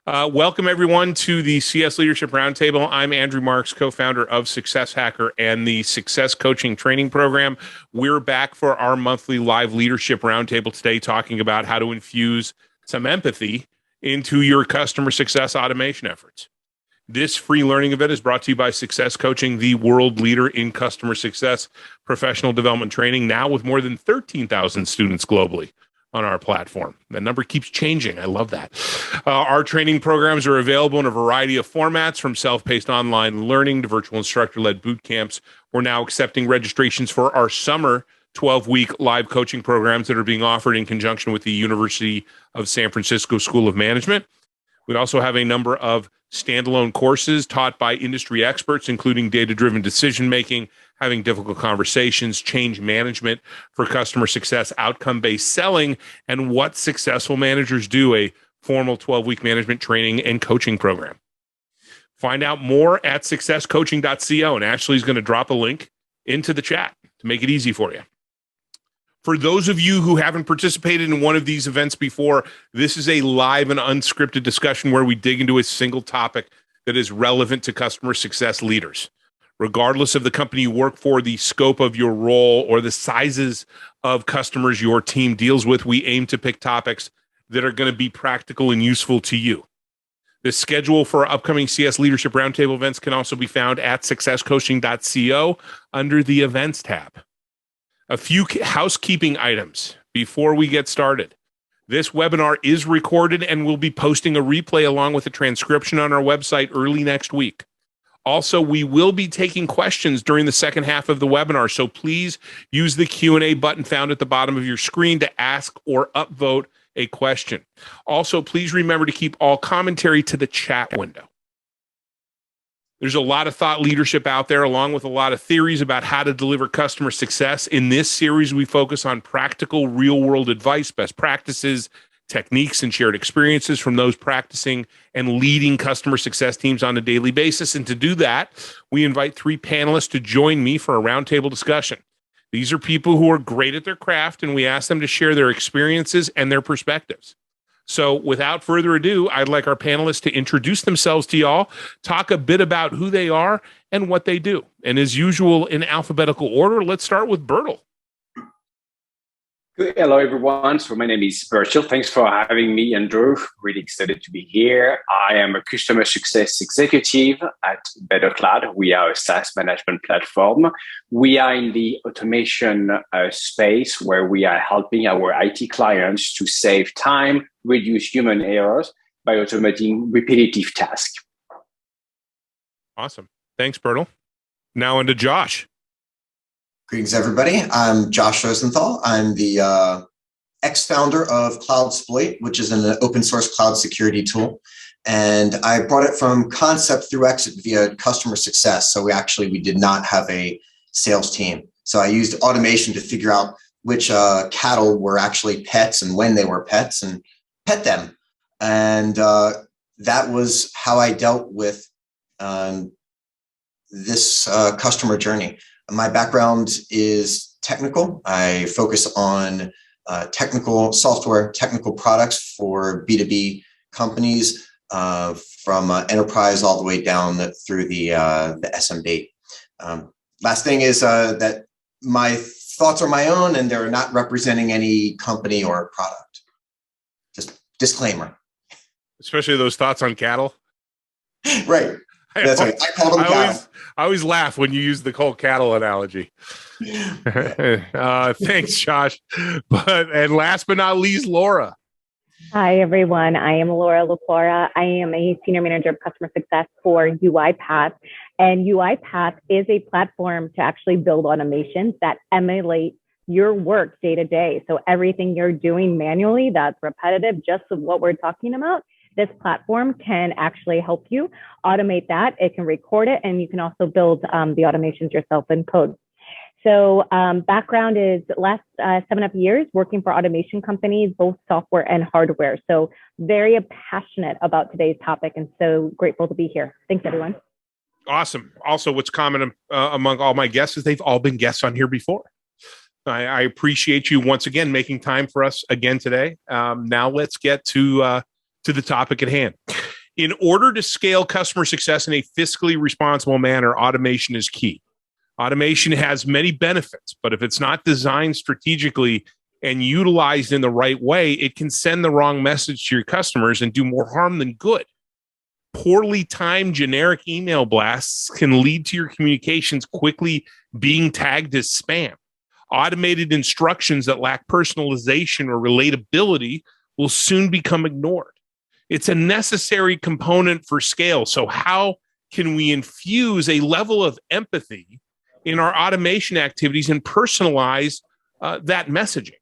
Welcome, everyone, to the CS Leadership Roundtable. I'm Andrew Marks, co-founder of Success Hacker and the Success Coaching Training Program. We're back for our monthly live leadership roundtable today, talking about how to infuse some empathy into your customer success automation efforts. This free learning event is brought to you by Success Coaching, the world leader in customer success professional development training, now with more than 13,000 students globally on our platform. That number keeps changing. I love that. Our training programs are available in a variety of formats, from self-paced online learning to virtual instructor-led boot camps. We're now accepting registrations for our summer 12-week live coaching programs that are being offered in conjunction with the University of San Francisco School of Management. We also have a number of standalone courses taught by industry experts, including data-driven decision-making, having difficult conversations, change management for customer success, outcome-based selling, and what successful managers do, a formal 12-week management training and coaching program. Find out more at successcoaching.co, and Ashley's going to drop a link into the chat to make it easy for you. For those of you who haven't participated in one of these events before, this is a live and unscripted discussion where we dig into a single topic that is relevant to customer success leaders. Regardless of the company you work for, the scope of your role, or the sizes of customers your team deals with, we aim to pick topics that are going to be practical and useful to you. The schedule for upcoming CS Leadership Roundtable events can also be found at successcoaching.co under the Events tab. A few housekeeping items before we get started. This webinar is recorded and we'll be posting a replay along with a transcription on our website early next week. Also, we will be taking questions during the second half of the webinar, so please use the Q&A button found at the bottom of your screen to ask or upvote a question. Also, please remember to keep all commentary to the chat window. There's a lot of thought leadership out there, along with a lot of theories about how to deliver customer success. In this series, we focus on practical, real-world advice, best practices, techniques, and shared experiences from those practicing and leading customer success teams on a daily basis. And to do that, we invite three panelists to join me for a roundtable discussion. These are people who are great at their craft, and we ask them to share their experiences and their perspectives. So without further ado, I'd like our panelists to introduce themselves to y'all, talk a bit about who they are and what they do. And as usual, in alphabetical order, let's start with Bertil. Hello, everyone. So my name is Bertil. Thanks for having me, Andrew. Really excited to be here. I am a customer success executive at Better Cloud. We are a SaaS management platform. We are in the automation space where we are helping our IT clients to save time, reduce human errors by automating repetitive tasks. Awesome. Thanks, Bertil. Now on to Josh. Greetings, everybody. I'm Josh Rosenthal. I'm the ex-founder of CloudSploit, which is an open source cloud security tool. And I brought it from concept through exit via customer success. So we did not have a sales team. So I used automation to figure out which cattle were actually pets and when they were pets and pet them. And that was how I dealt with this customer journey. My background is technical. I focus on technical software, technical products for B2B companies, from enterprise all the way down through the SMB. Last thing is that my thoughts are my own and they're not representing any company or product. Just disclaimer. Especially those thoughts on cattle. Right. That's right. I call them cattle. I always laugh when you use the whole cattle analogy. Thanks, Josh. And last but not least, Laura. Hi, everyone. I am Laura LaPora. I am a senior manager of customer success for UiPath. And UiPath is a platform to actually build automations that emulate your work day to day. So everything you're doing manually that's repetitive, just of what we're talking about, this platform can actually help you automate that. It can record it, and you can also build the automations yourself in code. So background is last 7.5 years working for automation companies, both software and hardware. So very passionate about today's topic, and so grateful to be here. Thanks, everyone. Awesome. Also, what's common among all my guests is they've all been guests on here before. I appreciate you once again making time for us again today. Now let's get to the topic at hand. In order to scale customer success in a fiscally responsible manner, automation is key. Automation has many benefits, but if it's not designed strategically and utilized in the right way, it can send the wrong message to your customers and do more harm than good. Poorly timed generic email blasts can lead to your communications quickly being tagged as spam. Automated instructions that lack personalization or relatability will soon become ignored. It's a necessary component for scale. So how can we infuse a level of empathy in our automation activities and personalize that messaging?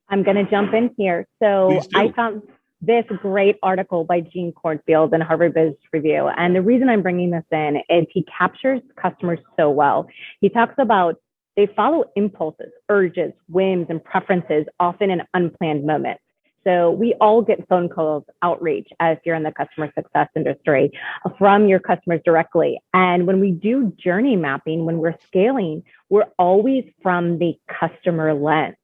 I'm going to jump in here. So I found this great article by Gene Cornfield in Harvard Business Review. And the reason I'm bringing this in is he captures customers so well. He talks about they follow impulses, urges, whims, and preferences, often in unplanned moments. So we all get phone calls, outreach, as you're in the customer success industry, from your customers directly. And when we do journey mapping, when we're scaling, we're always from the customer lens.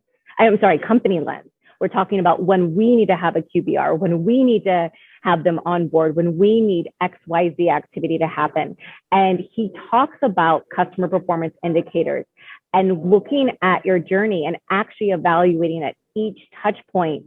Company lens. We're talking about when we need to have a QBR, when we need to have them on board, when we need XYZ activity to happen. And he talks about customer performance indicators and looking at your journey and actually evaluating at each touch point,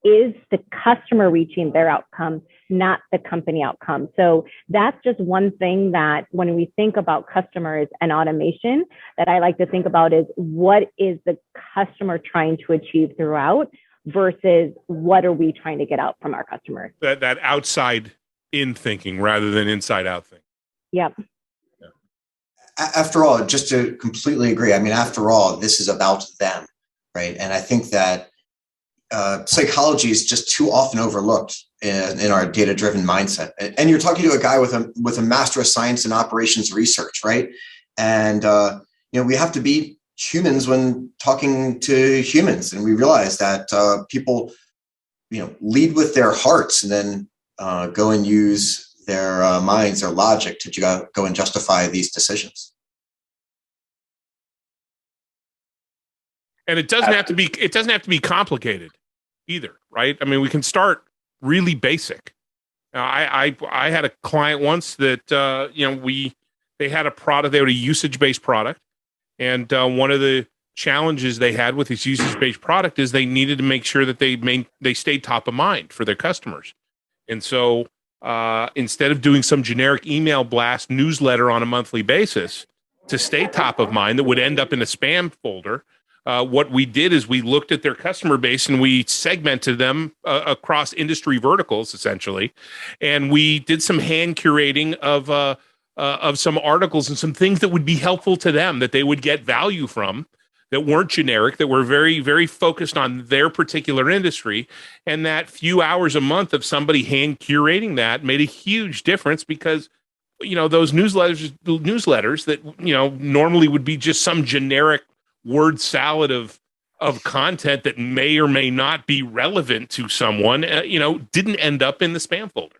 is the customer reaching their outcome, not the company outcome? So that's just one thing that when we think about customers and automation, that I like to think about is what is the customer trying to achieve throughout versus what are we trying to get out from our customers? That outside in thinking rather than inside out thinking. Yep. After all, just to completely agree, I mean, after all, this is about them, right? And I think that psychology is just too often overlooked in our data-driven mindset. And you're talking to a guy with a Master of Science in Operations Research, right? And we have to be humans when talking to humans, and we realize that people, lead with their hearts and then go and use their minds, their logic to go and justify these decisions. And it doesn't have to be complicated either, right? I mean, we can start really basic. I had a client once that they had a product, they had a usage-based product, and one of the challenges they had with this usage-based product is they needed to make sure that they stayed top of mind for their customers. And so instead of doing some generic email blast newsletter on a monthly basis to stay top of mind that would end up in a spam folder, what we did is we looked at their customer base and we segmented them across industry verticals, essentially. And we did some hand curating of some articles and some things that would be helpful to them, that they would get value from, that weren't generic, that were very, very focused on their particular industry. And that few hours a month of somebody hand curating that made a huge difference, because those newsletters that normally would be just some generic word salad of content that may or may not be relevant to someone, didn't end up in the spam folder.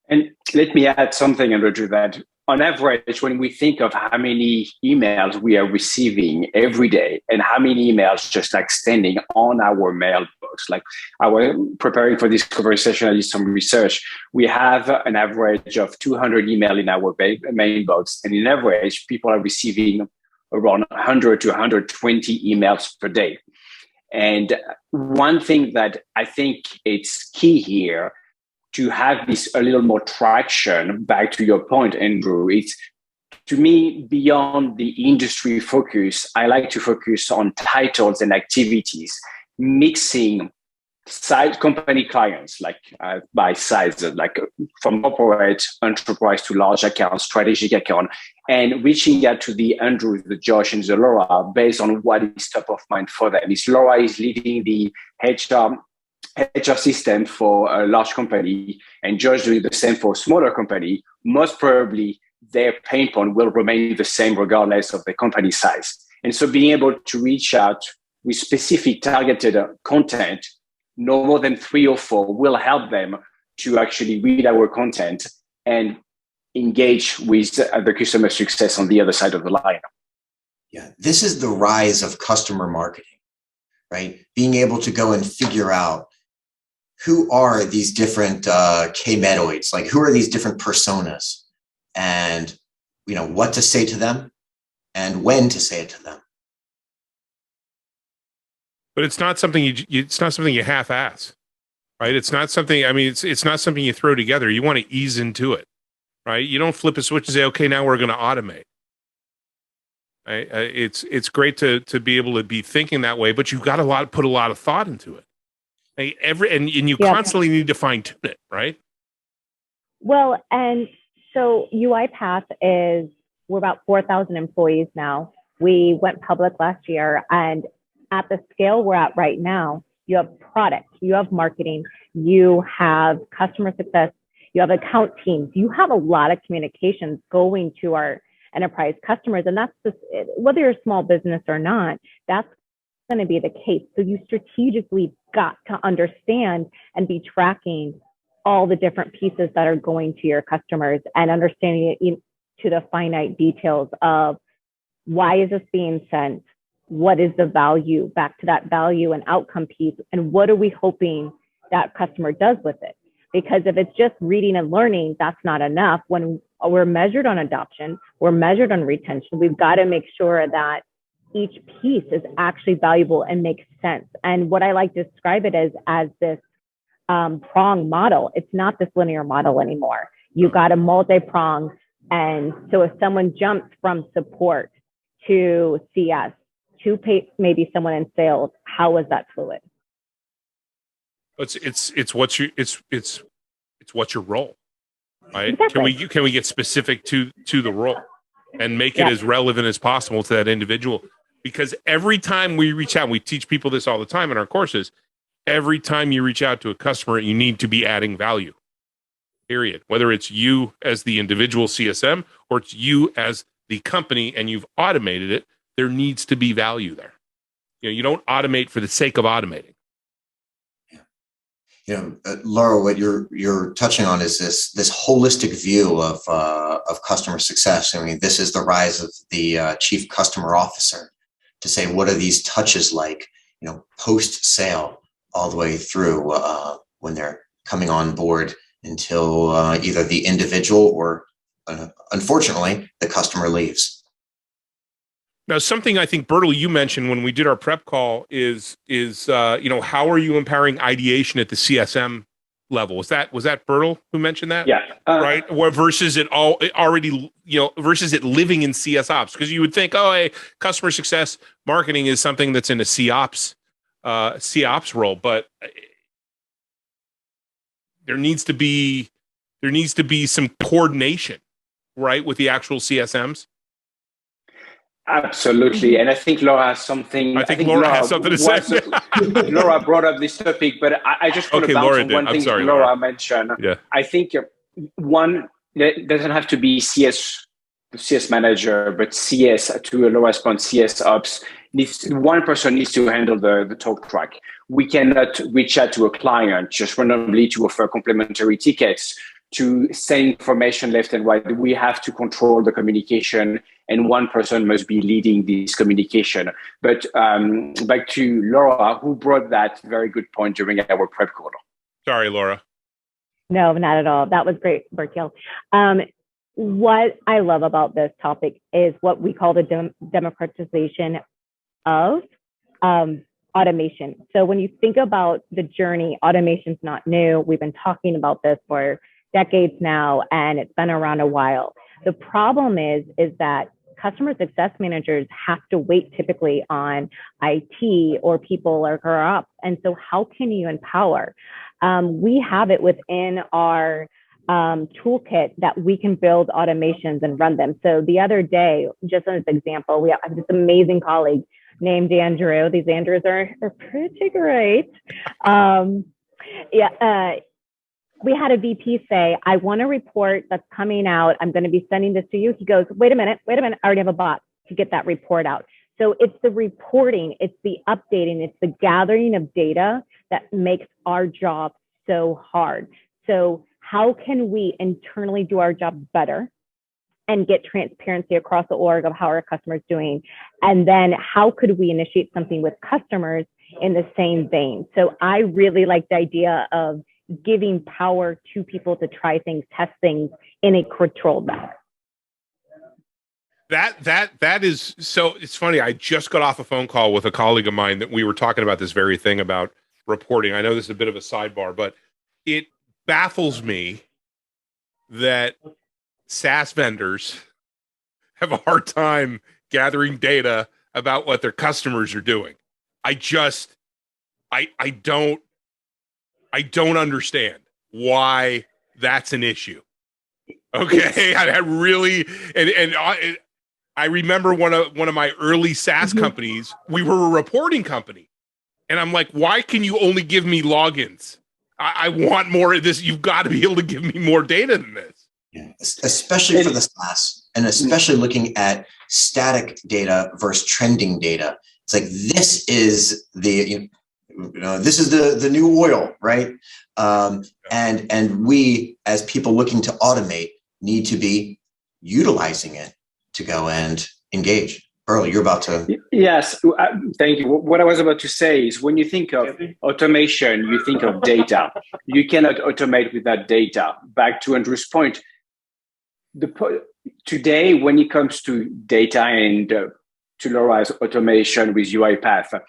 And let me add something, Andrew, to that. On average, when we think of how many emails we are receiving every day and how many emails just like standing on our mailbox, like I was preparing for this conversation, I did some research. We have an average of 200 email in our mailbox, and in average, people are receiving around 100 to 120 emails per day. And one thing that I think it's key here to have this a little more traction, back to your point, Andrew, it's, to me, beyond the industry focus, I like to focus on titles and activities, mixing size company clients, like by size, like from corporate enterprise to large account, strategic account, and reaching out to the Andrew, the Josh, and the Laura based on what is top of mind for them. If Laura is leading the HR system for a large company and Josh doing the same for a smaller company, most probably their pain point will remain the same regardless of the company size. And so being able to reach out with specific targeted content, no more than 3 or 4, will help them to actually read our content and engage with the customer success on the other side of the line. Yeah, this is the rise of customer marketing, right? Being able to go and figure out who are these different K-metoids? Like, who are these different personas? And, what to say to them and when to say it to them. But it's not something it's not something you half-ass, right? It's not something, it's not something you throw together. You want to ease into it, right? You don't flip a switch and say, okay, now we're going to automate. Right? It's great to be able to be thinking that way, but you've got to put a lot of thought into it. Like and you constantly need to fine tune it, right? Well, and so UiPath we're about 4,000 employees now. We went public last year, and at the scale we're at right now, you have product, you have marketing, you have customer success, you have account teams, you have a lot of communications going to our enterprise customers. And that's just, whether you're a small business or not, that's going to be the case. So you strategically got to understand and be tracking all the different pieces that are going to your customers and understanding it to the finite details of why is this being sent? What is the value, back to that value and outcome piece? And what are we hoping that customer does with it? Because if it's just reading and learning, that's not enough. When we're measured on adoption, we're measured on retention, we've got to make sure that each piece is actually valuable and makes sense. And what I like to describe it as this prong model. It's not this linear model anymore. You got a multi-prong. And so if someone jumps from support to CS to maybe someone in sales, how is that fluid? It's what's your role, right? Exactly. Can we get specific to the role and make it as relevant as possible to that individual? Because every time we reach out, we teach people this all the time in our courses. Every time you reach out to a customer, you need to be adding value. Period. Whether it's you as the individual CSM or it's you as the company and you've automated it, there needs to be value there. You don't automate for the sake of automating. Laura, what you're touching on is this holistic view of customer success. I mean, this is the rise of the chief customer officer to say, what are these touches like, post sale all the way through when they're coming on board until either the individual or unfortunately the customer leaves. Now, something I think, Bertil, you mentioned when we did our prep call is how are you empowering ideation at the CSM level? Was that Bertil who mentioned that? Yeah. Right. Versus it already, versus it living in CS ops, because you would think, hey, customer success marketing is something that's in a COps role, but there needs to be some coordination, right, with the actual CSMs. Absolutely. And I think Laura has something. I think Laura has something to say. Laura brought up this topic, but I just want to bounce on one thing Laura mentioned. Yeah. I think one, it doesn't have to be the CS manager, but CS, to Laura's point, CS ops, one person needs to handle the talk track. We cannot reach out to a client just randomly to offer complimentary tickets, to send information left and right. We have to control the communication, and one person must be leading this communication. But back to Laura, who brought that very good point during our prep call. Sorry, Laura. No, not at all. That was great, Bertil. What I love about this topic is what we call the democratization of automation. So when you think about the journey, automation's not new. We've been talking about this for decades now, and it's been around a while. The problem is that customer success managers have to wait typically on IT or people or ops. And so how can you empower? We have it within our toolkit that we can build automations and run them. So the other day, just as an example, we have this amazing colleague named Andrew. These Andrews are pretty great. We had a VP say, I want a report that's coming out. I'm going to be sending this to you. He goes, wait a minute. I already have a bot to get that report out. So it's the reporting, it's the updating, it's the gathering of data that makes our job so hard. So how can we internally do our job better and get transparency across the org of how our customers doing? And then how could we initiate something with customers in the same vein. So I really like the idea of giving power to people to try things, test things in a controlled manner. That is so. It's funny. I just got off a phone call with a colleague of mine that we were talking about this very thing about reporting. I know this is a bit of a sidebar, but it baffles me that SaaS vendors have a hard time gathering data about what their customers are doing. I don't understand why that's an issue. Okay, I really I remember one of my early SaaS companies. We were a reporting company, and I'm like, why can you only give me logins? I want more of this. You've got to be able to give me more data than this. Yeah, especially for the SaaS, and especially looking at static data versus trending data. It's like this is the this is the new oil, right? And we, as people looking to automate, need to be utilizing it to go and engage. Earl, you're about to. Yes, thank you. What I was about to say is when you think of automation, you think of data. You cannot automate without data. Back to Andrew's point, today, when it comes to data and to Laura's automation with UiPath,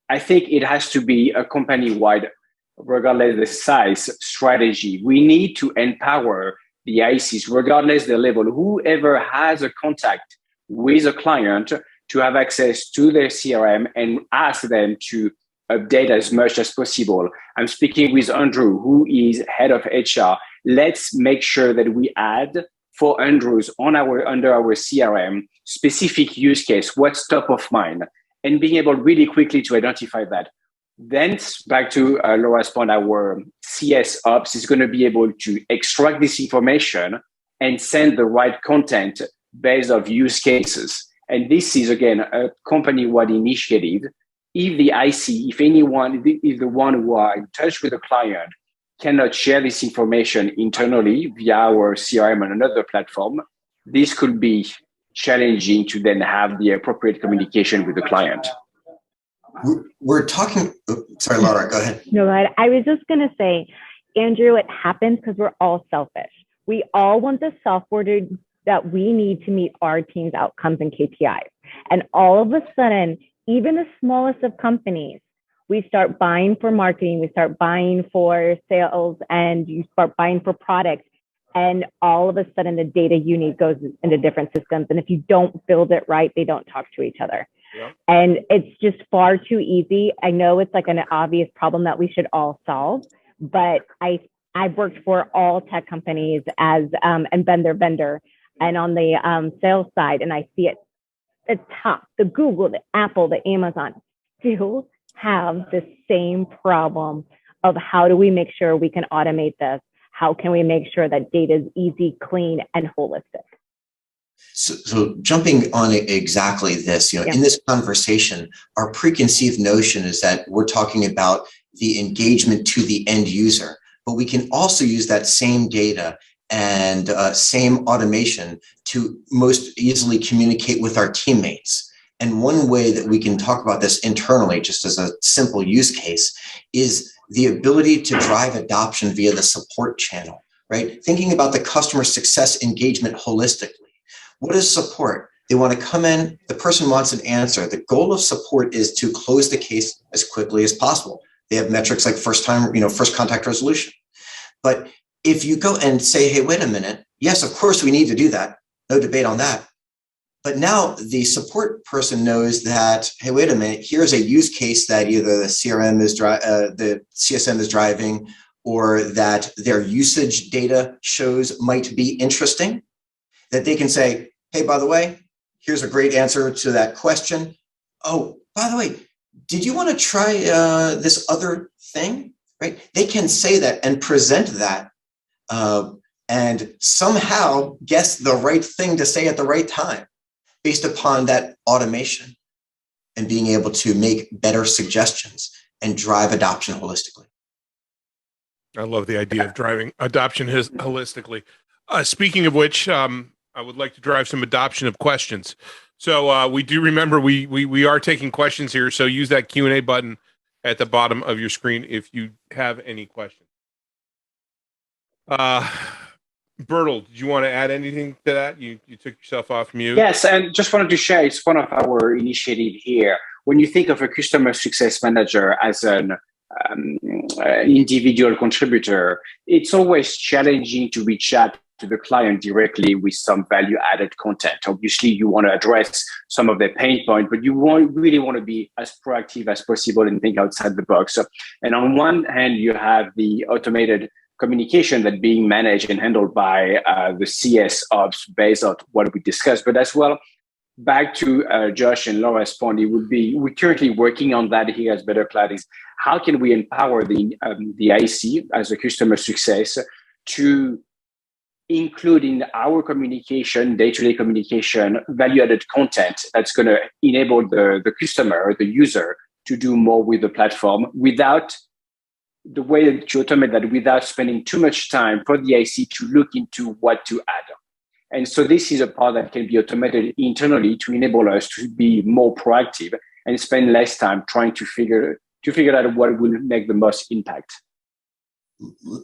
I think it has to be a company-wide, regardless of the size, strategy. We need to empower the ICs, regardless the level, whoever has a contact with a client to have access to their CRM and ask them to update as much as possible. I'm speaking with Andrew, who is head of HR. Let's make sure that we add for Andrews under our CRM specific use case, what's top of mind, and being able really quickly to identify that. Then back to Laura's point, our CS ops is going to be able to extract this information and send the right content based on use cases. And this is, again, a company-wide initiative. If the IC, if the one who are in touch with the client cannot share this information internally via our CRM and another platform, this could be challenging to then have the appropriate communication with the client. We're talking, sorry, Laura, go ahead. No, I was just going to say, Andrew, it happens because we're all selfish. We all want the software that we need to meet our team's outcomes and KPIs. And all of a sudden, even the smallest of companies, we start buying for marketing, we start buying for sales, and you start buying for products. And all of a sudden, the data you need goes into different systems. And if you don't build it right, they don't talk to each other. Yeah. And it's just far too easy. I know it's like an obvious problem that we should all solve, but I've worked for all tech companies and been their vendor, and on the sales side, and I see it at top, the Google, the Apple, the Amazon still have the same problem of how do we make sure we can automate this? How can we make sure that data is easy, clean, and holistic? So jumping on exactly this, in this conversation, our preconceived notion is that we're talking about the engagement to the end user, but we can also use that same data and same automation to most easily communicate with our teammates. And one way that we can talk about this internally, just as a simple use case, is the ability to drive adoption via the support channel, right? Thinking about the customer success engagement holistically. What is support? They want to come in, the person wants an answer. The goal of support is to close the case as quickly as possible. They have metrics like first contact resolution. But if you go and say, hey, wait a minute, yes, of course we need to do that. No debate on that. But now the support person knows that, hey, wait a minute, here's a use case that either the the CSM is driving, or that their usage data shows might be interesting, that they can say, hey, by the way, here's a great answer to that question. Oh, by the way, did you want to try this other thing? Right? They can say that and present that and somehow guess the right thing to say at the right time based upon that automation and being able to make better suggestions and drive adoption holistically. I love the idea of driving adoption holistically. Speaking of which, I would like to drive some adoption of questions. So we do remember we are taking questions here. So use that Q&A button at the bottom of your screen if you have any questions. Bertel, did you want to add anything to that? You took yourself off mute. Yes, and just wanted to share, it's one of our initiatives here. When you think of a customer success manager as an individual contributor, it's always challenging to reach out to the client directly with some value-added content. Obviously, you want to address some of their pain points, but you really want to be as proactive as possible and think outside the box. And on one hand, you have the automated communication that being managed and handled by the CS ops based on what we discussed, but as well, back to Josh and Laura's point, we're currently working on that here as Better Cloud is how can we empower the IC as a customer success to include in our communication, day-to-day communication, value-added content that's going to enable the customer or the user to do more with the platform without the way that you automate that without spending too much time for the IC to look into what to add. And so this is a part that can be automated internally to enable us to be more proactive and spend less time trying to figure out what will make the most impact.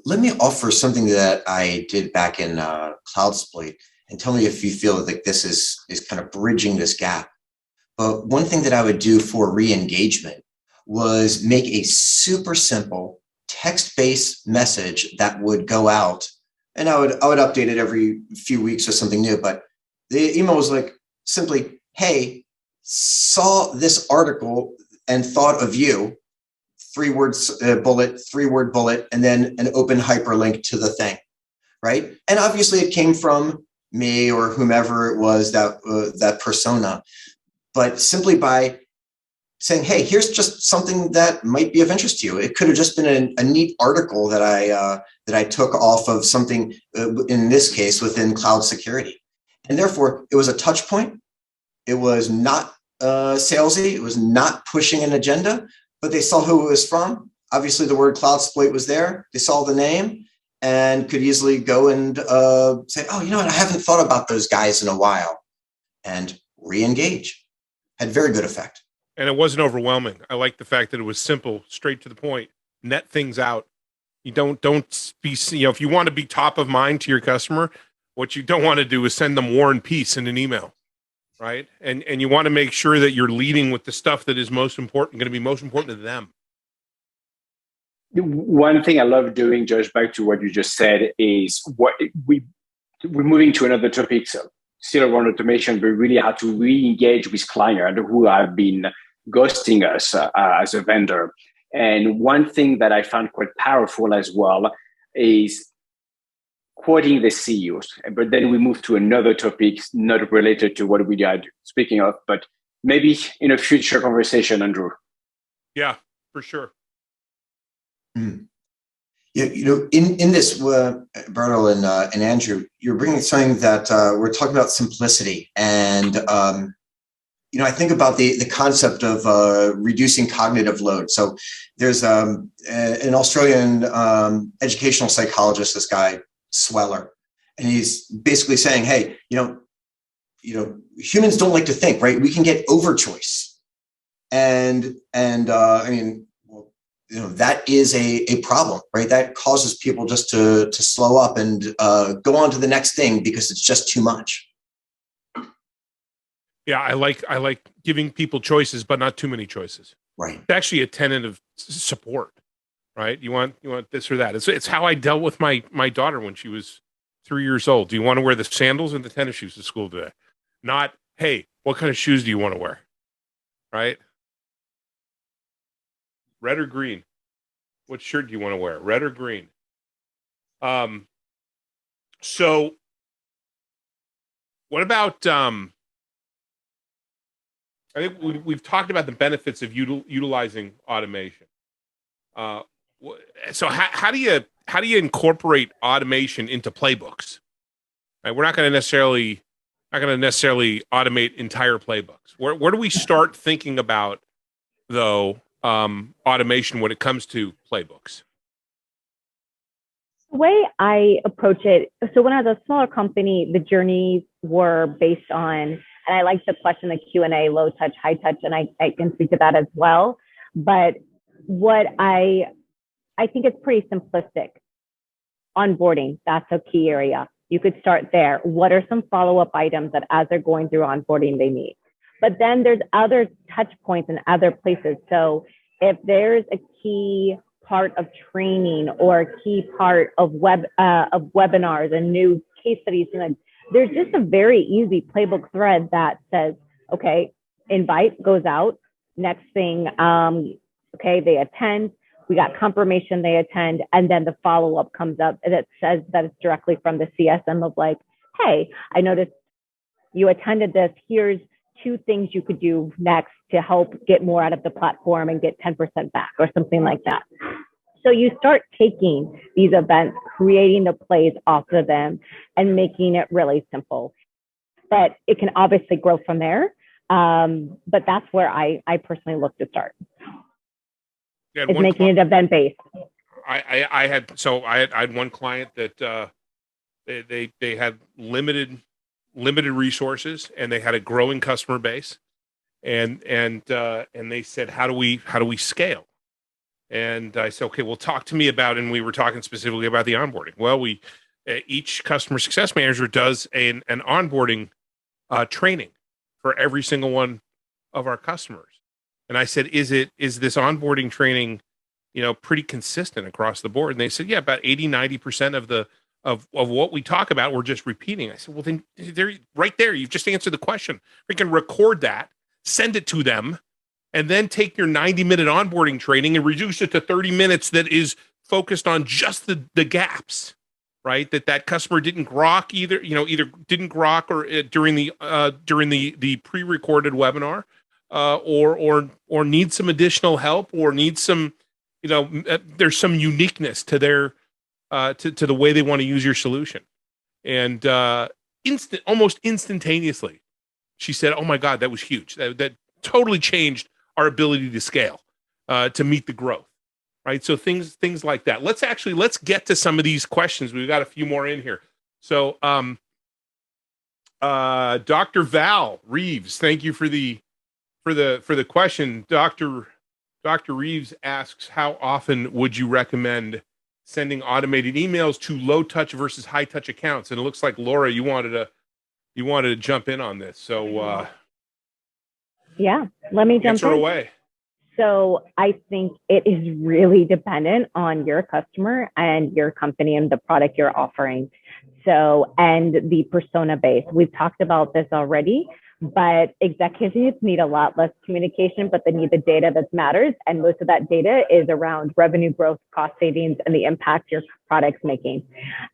Let me offer something that I did back in CloudSploit, and tell me if you feel like this is kind of bridging this gap. But one thing that I would do for re-engagement was make a super simple text-based message that would go out, and I would update it every few weeks with something new. But the email was like simply, "Hey, saw this article and thought of you." 3-word bullet, 3-word bullet, and then an open hyperlink to the thing, right? And obviously, it came from me or whomever it was that persona. But simply by saying, "Hey, here's just something that might be of interest to you." It could have just been a neat article that I took off of something, in this case, within cloud security. And therefore, it was a touch point. It was not salesy. It was not pushing an agenda, but they saw who it was from. Obviously, the word CloudSploit was there. They saw the name and could easily go and say, "Oh, you know what? I haven't thought about those guys in a while," and re-engage. Had very good effect. And it wasn't overwhelming. I like the fact that it was simple, straight to the point, net things out. You don't be, if you want to be top of mind to your customer, what you don't want to do is send them War and Peace in an email, right? And you want to make sure that you're leading with the stuff that is most important, going to be most important to them. One thing I love doing, Josh, back to what you just said, is what we're moving to another topic, so still around automation, but really how to re-engage with clients who have been ghosting us as a vendor. And one thing that I found quite powerful as well is quoting the CEOs. But then we move to another topic, not related to what we are speaking of, but maybe in a future conversation, Andrew. Yeah, for sure. Mm. Yeah, in this, Bertel and Andrew, you're bringing something that we're talking about simplicity, and I think about the concept of reducing cognitive load. So there's an Australian educational psychologist, this guy Sweller, and he's basically saying, "Hey, humans don't like to think, right? We can get over choice, and that is a problem, right? That causes people just to slow up and go on to the next thing because it's just too much." Yeah, I like giving people choices, but not too many choices. Right. It's actually a tenet of support, right? You want this or that. It's how I dealt with my daughter when she was 3 years old. Do you want to wear the sandals and the tennis shoes to school today? Not, hey, what kind of shoes do you want to wear? Right? Red or green? What shirt do you want to wear? Red or green? So what about I think we've talked about the benefits of utilizing automation. So how do you incorporate automation into playbooks? Right? We're not going to necessarily automate entire playbooks. Where do we start thinking about, though, automation when it comes to playbooks? The way I approach it, so when I was a smaller company, the journeys were based on, and I like the question, the Q&A, low touch, high touch, and I can speak to that as well. But what I think it's pretty simplistic. Onboarding, that's a key area. You could start there. What are some follow-up items that as they're going through onboarding they need? But then there's other touch points in other places. So if there's a key part of training or a key part of webinars and new case studies, there's just a very easy playbook thread that says, okay, invite goes out. Next thing, okay, they attend. We got confirmation they attend, and then the follow-up comes up that says that it's directly from the CSM of like, hey, I noticed you attended this. Here's 2 things you could do next to help get more out of the platform and get 10% back or something like that. So you start taking these events, creating the plays off of them and making it really simple. But it can obviously grow from there. But that's where I personally look to start. Yeah, is making it event-based. I had one client that they had limited resources and they had a growing customer base, and they said, how do we scale? And I said, okay, well, talk to me about, and we were talking specifically about the onboarding. Well, each customer success manager does an onboarding training for every single one of our customers. And I said, is this onboarding training, pretty consistent across the board? And they said, yeah, about 80-90% of what we talk about, we're just repeating. I said, well, then right there, you've just answered the question. We can record that, send it to them, and then take your 90-minute onboarding training and reduce it to 30 minutes that is focused on just the gaps, right? That customer didn't grok either didn't grok or during the pre-recorded webinar, or need some additional help, or need some, there's some uniqueness to their to the way they want to use your solution. And almost instantaneously, she said, "Oh my God, that was huge. That totally changed our ability to scale, to meet the growth." Right. So things like that. Let's get to some of these questions. We've got a few more in here. So Dr. Val Reeves, thank you for the question. Dr. Reeves asks, how often would you recommend sending automated emails to low touch versus high touch accounts? And it looks like, Laura, you wanted to jump in on this. So yeah, let me jump answer in. away. So I think it is really dependent on your customer and your company and the product you're offering. So, and the persona base. We've talked about this already, but executives need a lot less communication, but they need the data that matters. And most of that data is around revenue growth, cost savings, and the impact your product's making.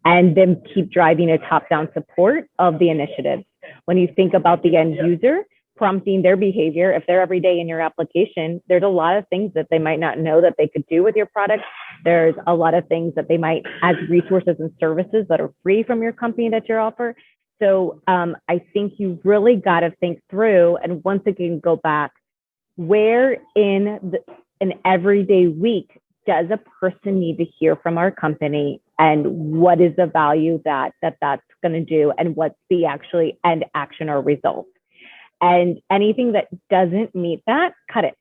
And then keep driving a top-down support of the initiatives. When you think about the end user, prompting their behavior, if they're every day in your application, there's a lot of things that they might not know that they could do with your product. There's a lot of things that they might, as resources and services that are free from your company that you offer. So I think you've really got to think through, and once again, go back, where in an everyday week does a person need to hear from our company, and what is the value that's going to do, and what's the actually end action or result? And anything that doesn't meet that, cut it.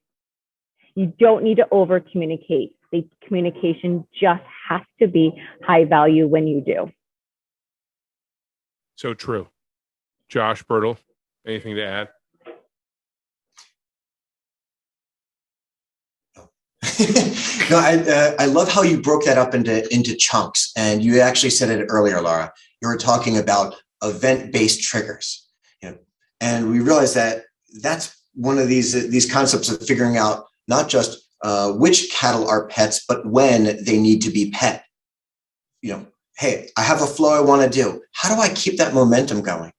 You don't need to over communicate. The communication just has to be high value when you do. So true. Josh Bertle, anything to add? No, I love how you broke that up into chunks, and you actually said it earlier, Laura. You were talking about event-based triggers, and we realized that that's one of these concepts of figuring out not just which cattle are pets, but when they need to be pet. Hey, I have a flow I want to do. How do I keep that momentum going,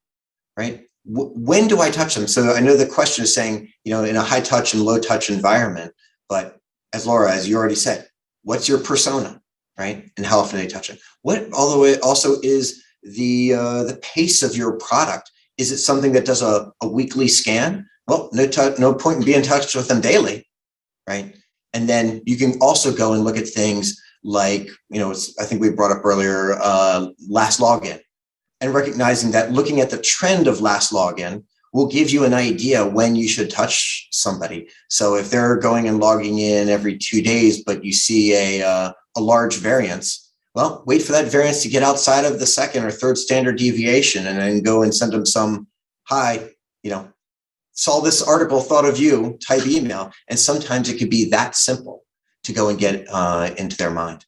right? When do I touch them? So I know the question is saying, in a high touch and low touch environment, but as Laura, as you already said, what's your persona, right? And how often do they touch it? What, although it also is the pace of your product. Is it something that does a weekly scan? Well, no point in being in touch with them daily, right? And then you can also go and look at things like, I think we brought up earlier, last login, and recognizing that, looking at the trend of last login, will give you an idea when you should touch somebody. So if they're going and logging in every 2 days, but you see a large variance, well, wait for that variance to get outside of the second or third standard deviation, and then go and send them some, hi, saw this article, thought of you type email. And sometimes it could be that simple to go and get into their mind.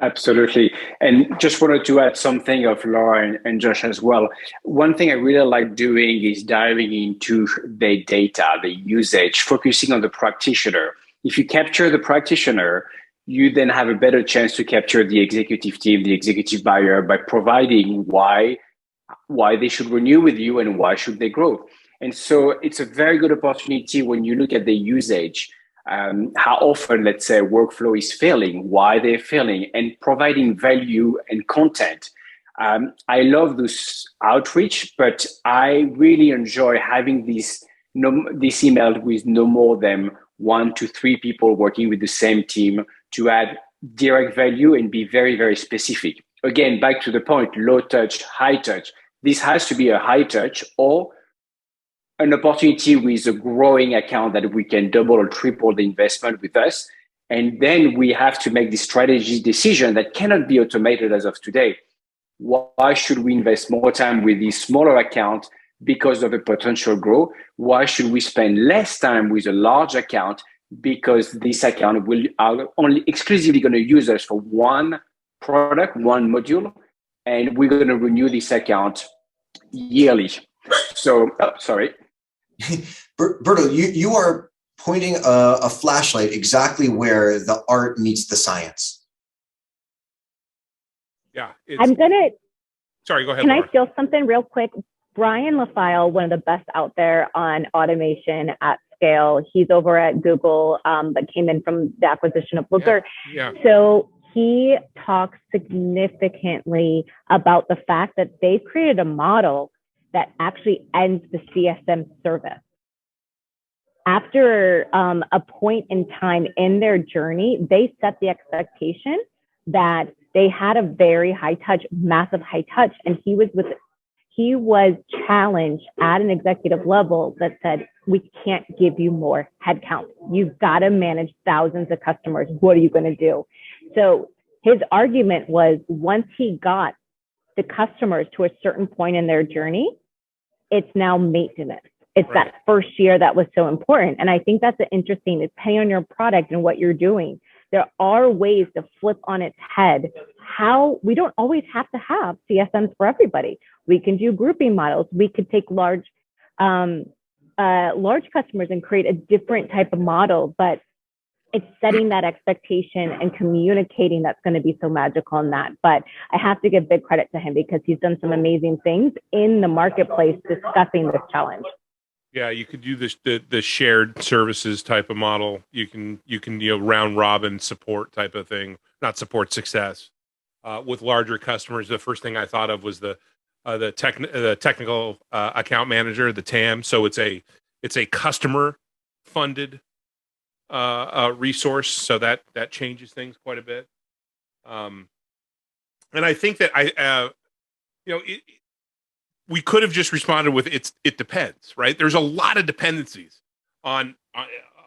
Absolutely. And just wanted to add something of Laura and Josh as well. One thing I really like doing is diving into the data, the usage, focusing on the practitioner. If you capture the practitioner, you then have a better chance to capture the executive team, the executive buyer, by providing why they should renew with you and why should they grow. And so it's a very good opportunity when you look at the usage, how often, let's say, workflow is failing, why they're failing, and providing value and content. I love this outreach, but I really enjoy having this email with no more than 1 to 3 people working with the same team to add direct value and be very, very specific. Again, back to the point, low touch, high touch. This has to be a high touch or an opportunity with a growing account that we can double or triple the investment with us. And then we have to make this strategy decision that cannot be automated as of today. Why should we invest more time with this smaller account because of the potential growth? Why should we spend less time with a large account because this account are only exclusively going to use us for one product, one module, and we're going to renew this account yearly. So, sorry. Berto, you are pointing a flashlight exactly where the art meets the science. Yeah. Sorry, go ahead, Can Laura. I steal something real quick? Brian LaFile, one of the best out there on automation at scale. He's over at Google, but came in from the acquisition of Looker. Yeah. So he talks significantly about the fact that they've created a model that actually ends the CSM service. After a point in time in their journey, they set the expectation that they had a very high touch, massive high touch, and he was challenged at an executive level that said, we can't give you more headcount. You've got to manage thousands of customers. What are you going to do? So his argument was, once he got the customers to a certain point in their journey, it's now maintenance. It's right. That first year that was so important. And I think that's interesting. It's depending on your product and what you're doing. There are ways to flip on its head how we don't always have to have CSMs for everybody. We can do grouping models. We could take large customers and create a different type of model, but it's setting that expectation and communicating that's going to be so magical in that. But I have to give big credit to him because he's done some amazing things in the marketplace discussing this challenge. Yeah, you could do this the shared services type of model. You can round robin support type of thing, not support success. With larger customers, the first thing I thought of was the technical account manager, the TAM. So it's a customer funded resource, so that changes things quite a bit. And I think that we could have just responded with it depends, right? There's a lot of dependencies on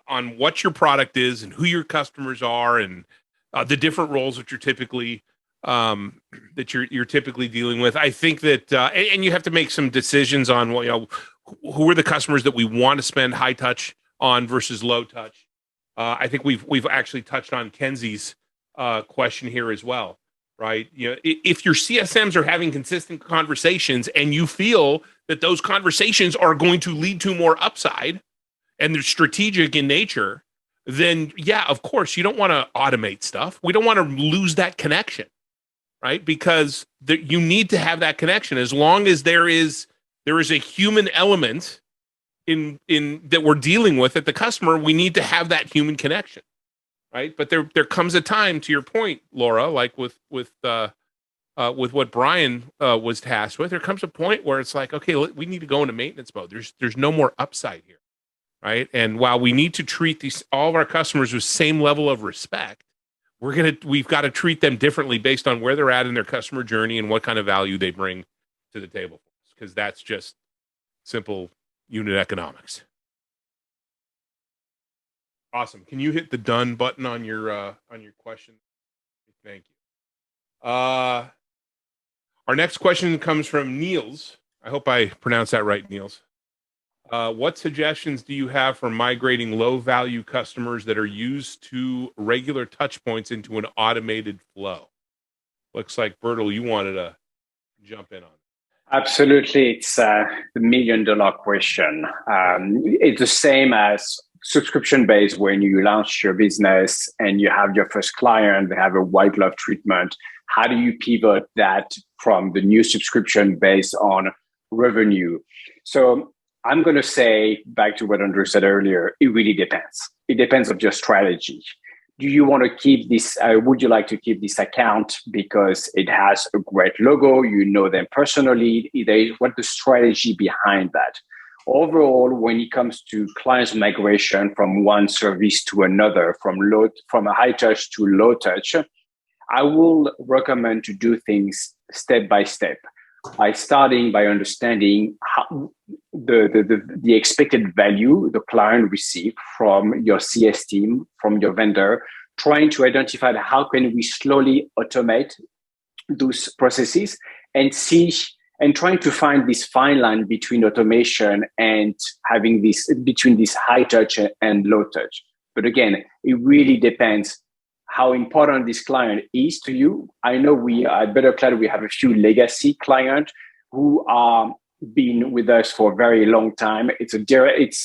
what your product is and who your customers are and the different roles that you're typically typically dealing with. I think that and you have to make some decisions on who are the customers that we want to spend high touch on versus low touch. I think we've actually touched on Kenzie's question here as well, right? If your CSMs are having consistent conversations and you feel that those conversations are going to lead to more upside and they're strategic in nature, then yeah, of course, you don't want to automate stuff. We don't want to lose that connection, right? Because you need to have that connection. As long as there is a human element in that we're dealing with at the customer, we need to have that human connection, right? But there comes a time, to your point, Laura, like with what Brian was tasked with, there comes a point where it's like, okay, we need to go into maintenance mode. There's no more upside here, right? And while we need to treat all of our customers with same level of respect, we've got to treat them differently based on where they're at in their customer journey and what kind of value they bring to the table, because that's simple unit economics. Awesome. Can you hit the done button on your question? Thank you. Our next question comes from Niels. I hope I pronounced that right, Niels. What suggestions do you have for migrating low-value customers that are used to regular touch points into an automated flow? Looks like, Bertil, you wanted to jump in on it. Absolutely. It's the million-dollar question. It's the same as subscription-based when you launch your business and you have your first client, they have a white glove treatment. How do you pivot that from the new subscription based on revenue? So I'm going to say, back to what Andrew said earlier, it really depends. It depends on your strategy. Do you want to keep this? Would you like to keep this account because it has a great logo? You know them personally. What's the strategy behind that? Overall, when it comes to clients migration from one service to another, from a high touch to low touch, I will recommend to do things step by step. By starting by understanding how the expected value the client receives from your CS team, from your vendor, trying to identify how can we slowly automate those processes and trying to find this fine line between automation and having between this high touch and low touch. But again, it really depends how important this client is to you. I know we at Better Cloud, we have a few legacy clients who are been with us for a very long time. It's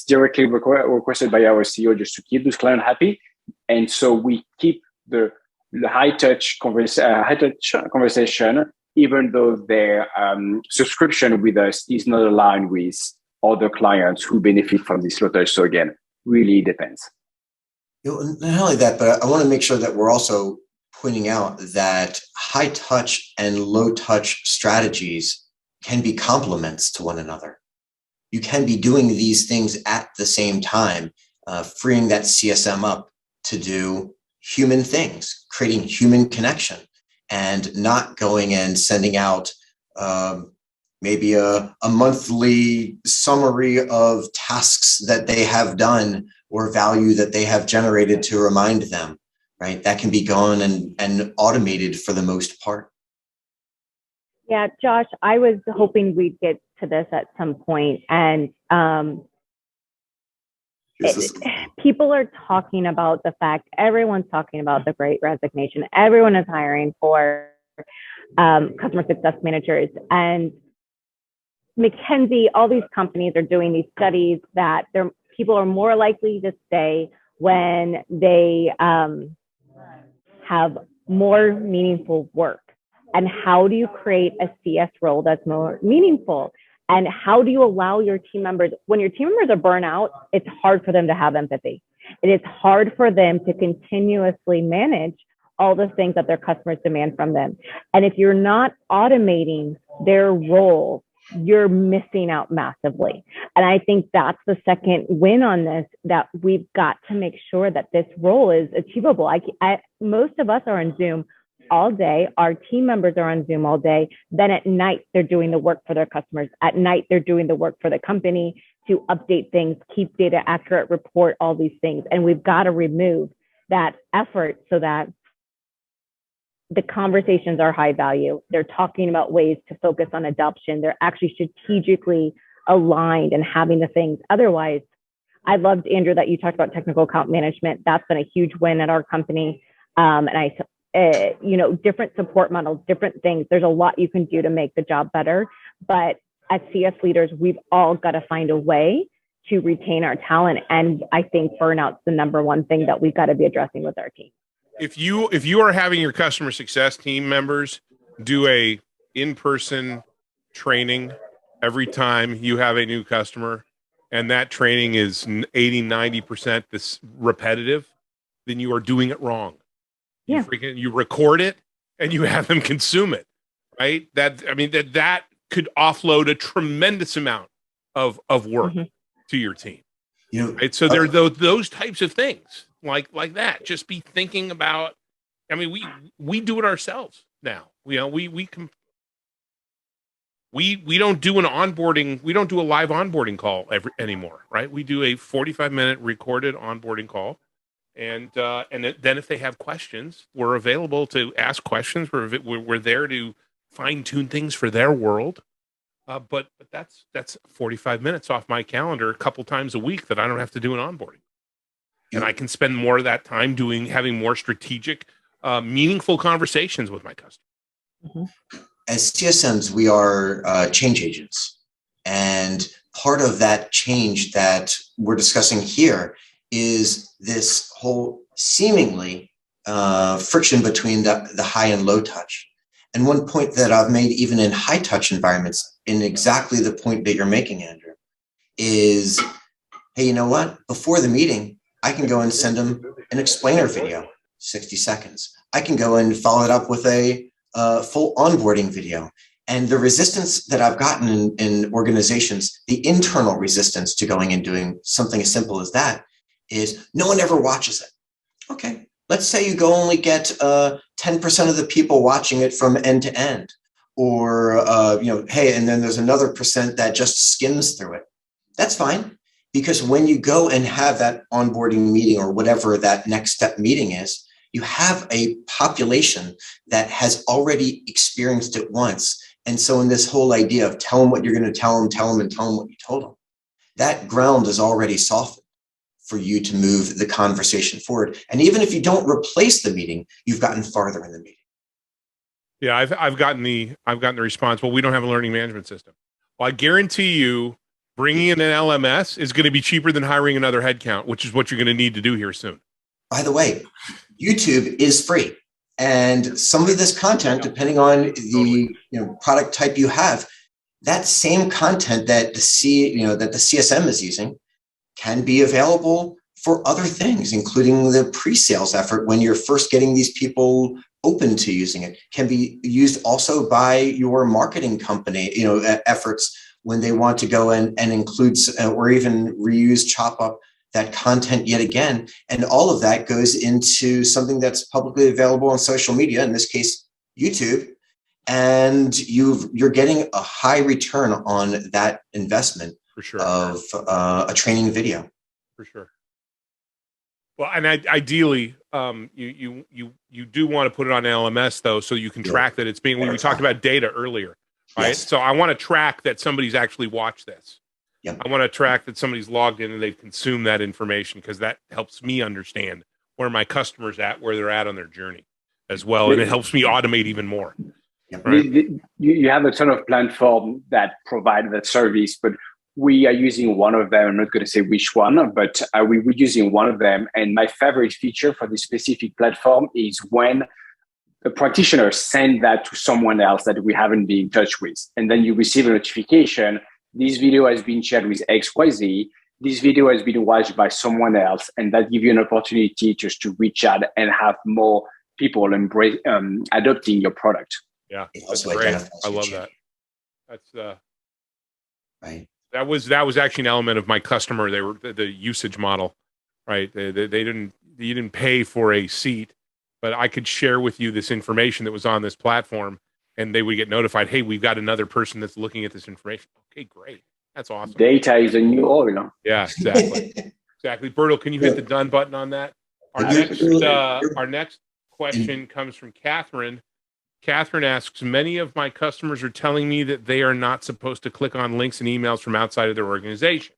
directly requested by our CEO just to keep this client happy. And so we keep the high touch conversation, even though their subscription with us is not aligned with other clients who benefit from this low touch. So again, really depends. Not only that, but I want to make sure that we're also pointing out that high touch and low touch strategies can be complements to one another. You can be doing these things at the same time, freeing that CSM up to do human things, creating human connection, and not going and sending out maybe a monthly summary of tasks that they have done or value that they have generated to remind them, right? That can be gone and automated for the most part. Yeah, Josh, I was hoping we'd get to this at some point. And people are talking about the fact, everyone's talking about the Great Resignation. Everyone is hiring for customer success managers. And McKinsey, all these companies are doing these studies that people are more likely to stay when they have more meaningful work. And how do you create a CS role that's more meaningful? And how do you allow your team members, when your team members are burnt out, it's hard for them to have empathy. It is hard for them to continuously manage all the things that their customers demand from them. And if you're not automating their role, you're missing out massively. And I think that's the second win on this, that we've got to make sure that this role is achievable. Most of us are on Zoom all day. Our team members are on Zoom all day. Then at night, they're doing the work for their customers. At night, they're doing the work for the company to update things, keep data accurate, report all these things. And we've got to remove that effort so that the conversations are high value. They're talking about ways to focus on adoption. They're actually strategically aligned and having the things. Otherwise, I loved, Andrew, that you talked about technical account management. That's been a huge win at our company. Different support models, different things. There's a lot you can do to make the job better. But as CS leaders, we've all got to find a way to retain our talent. And I think burnout's the number one thing that we've got to be addressing with our team. If you are having your customer success team members do a in-person training every time you have a new customer, and that training is 80-90% this repetitive, then you are doing it wrong. Yeah. You record it and you have them consume it, right? That could offload a tremendous amount of work to your team. Right? So there are those types of things like that. Just be thinking about. I mean, we do it ourselves now. We we don't do an onboarding. We don't do a live onboarding call anymore, right? We do a 45-minute recorded onboarding call. And then if they have questions, we're available to ask questions. We're there to fine tune things for their world. But that's 45 minutes off my calendar a couple times a week that I don't have to do an onboarding, and I can spend more of that time having more strategic, meaningful conversations with my customers. Mm-hmm. As CSMs, we are change agents, and part of that change that we're discussing here is this whole seemingly friction between the high and low touch. And one point that I've made even in high touch environments, in exactly the point that you're making, Andrew, is, hey, you know what? Before the meeting, I can go and send them an explainer video, 60 seconds. I can go and follow it up with a full onboarding video. And the resistance that I've gotten in organizations, the internal resistance to going and doing something as simple as that, is no one ever watches it. Okay, let's say you go only get 10% of the people watching it from end to end, or hey, and then there's another percent that just skims through it. That's fine, because when you go and have that onboarding meeting or whatever that next step meeting is, you have a population that has already experienced it once. And so in this whole idea of tell them what you're going to tell them, and tell them what you told them, that ground is already softened for you to move the conversation forward. And even if you don't replace the meeting, you've gotten farther in the meeting. Yeah, I've gotten the response. Well, we don't have a learning management system. Well, I guarantee you, bringing in an LMS is going to be cheaper than hiring another headcount, which is what you're going to need to do here soon. By the way, YouTube is free, and some of this content, depending on the product type you have, that same content that the CSM is using can be available for other things, including the pre-sales effort when you're first getting these people open to using it. Can be used also by your marketing company, efforts when they want to go and include or even reuse, chop up that content yet again. And all of that goes into something that's publicly available on social media, in this case, YouTube. And you're getting a high return on that investment. For sure. Of a training video. For sure. Well, and ideally, you do want to put it on LMS though, so you can track that it's being. When we talked about data earlier, right? Yes. So I want to track that somebody's actually watched this. Yep. I want to track that somebody's logged in and they've consumed that information, because that helps me understand where my customer's at, where they're at on their journey as well, and it helps me automate even more. Right? You have a ton of platforms that provide that service, but we are using one of them. I'm not going to say which one, but we're using one of them. And my favorite feature for this specific platform is when the practitioner send that to someone else that we haven't been in touch with. And then you receive a notification. This video has been shared with XYZ. This video has been watched by someone else. And that gives you an opportunity just to reach out and have more people adopting your product. Yeah, that's great. I love that. That's right. That was actually an element of my customer. They were the usage model, right? You didn't pay for a seat, but I could share with you this information that was on this platform, and they would get notified. Hey, we've got another person that's looking at this information. Okay, great. That's awesome. Data is a new oil. Yeah, exactly. Exactly. Bertil, can you hit the done button on that? Our next question comes from Catherine. Catherine asks, many of my customers are telling me that they are not supposed to click on links and emails from outside of their organization.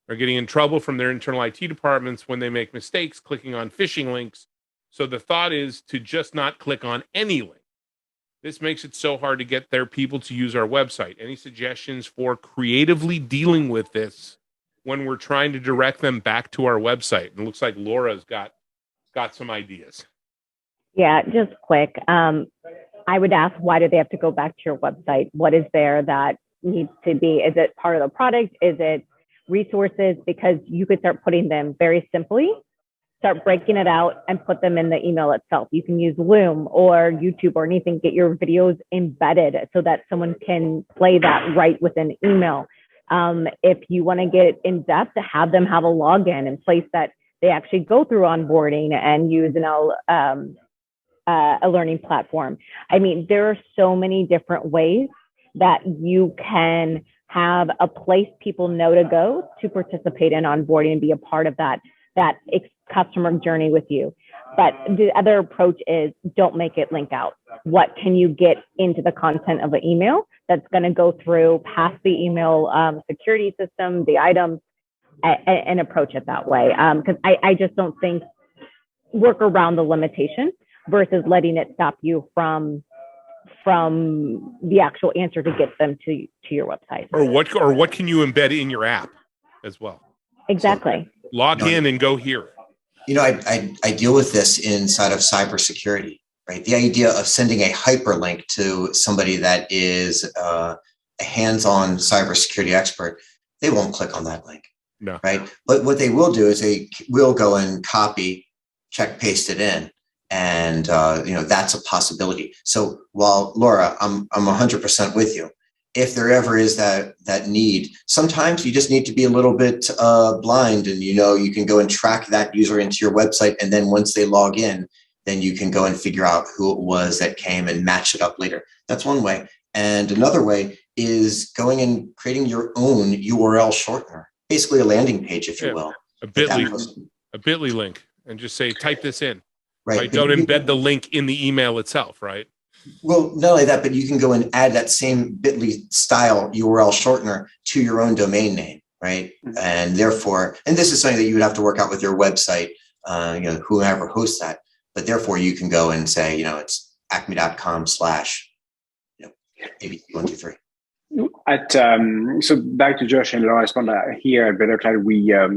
They're getting in trouble from their internal IT departments when they make mistakes clicking on phishing links. So the thought is to just not click on any link. This makes it so hard to get their people to use our website. Any suggestions for creatively dealing with this when we're trying to direct them back to our website? It looks like Laura's got some ideas. Yeah, just quick. I would ask, why do they have to go back to your website? What is there that needs to be? Is it part of the product? Is it resources? Because you could start putting them very simply, start breaking it out and put them in the email itself. You can use Loom or YouTube or anything, get your videos embedded so that someone can play that right within email. If you want to get in depth, to have them have a login in place that they actually go through onboarding and use a learning platform. I mean, there are so many different ways that you can have a place people know to go to participate in onboarding and be a part of that customer journey with you. But the other approach is don't make it link out. What can you get into the content of an email that's going to go through past the email security system, the items, and approach it that way? Because I just don't think work around the limitation versus letting it stop you from the actual answer to get them to your website. Or what can you embed in your app as well? Exactly. So log in and go here. I deal with this inside of cybersecurity, right? The idea of sending a hyperlink to somebody that is a hands-on cybersecurity expert, they won't click on that link, no. Right? But what they will do is they will go and copy, check, paste it in. And, that's a possibility. So while Laura, I'm 100% with you. If there ever is that need, sometimes you just need to be a little bit blind, and you can go and track that user into your website, and then once they log in, then you can go and figure out who it was that came and match it up later. That's one way. And another way is going and creating your own URL shortener, basically a landing page, if you will. A bit.ly link, and just say type this in. Right. Don't embed the link in the email itself, right? Well, not only that, but you can go and add that same bit.ly style URL shortener to your own domain name, right? And therefore, and this is something that you would have to work out with your website, whoever hosts that. But therefore, you can go and say, it's acme.com/ABC123. So back to Josh and Laura's point, here at Better Cloud, we are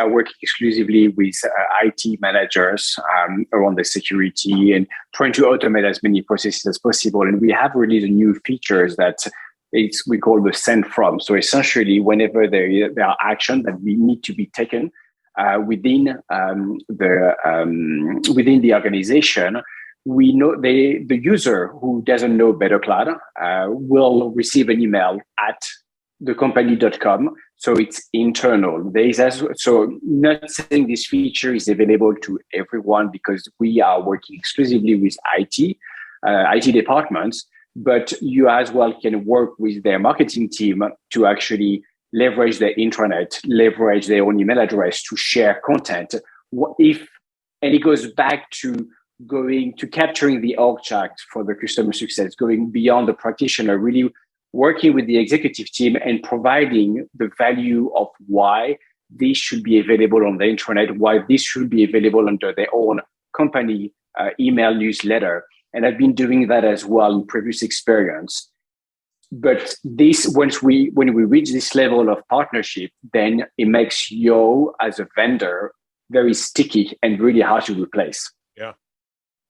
working exclusively with IT managers around the security and trying to automate as many processes as possible. And we have released new features that we call the send from. So essentially, whenever there are actions that we need to be taken within the organization, we know the user who doesn't know Better Cloud will receive an email at thecompany.com. So it's internal. So not saying this feature is available to everyone because we are working exclusively with IT departments, but you as well can work with their marketing team to actually leverage their intranet, leverage their own email address to share content. And it goes back to going to capturing the org chart for the customer success, going beyond the practitioner, really working with the executive team and providing the value of why this should be available on the intranet, why this should be available under their own company email newsletter. And I've been doing that as well in previous experience. But this, when we reach this level of partnership, then it makes you as a vendor very sticky and really hard to replace.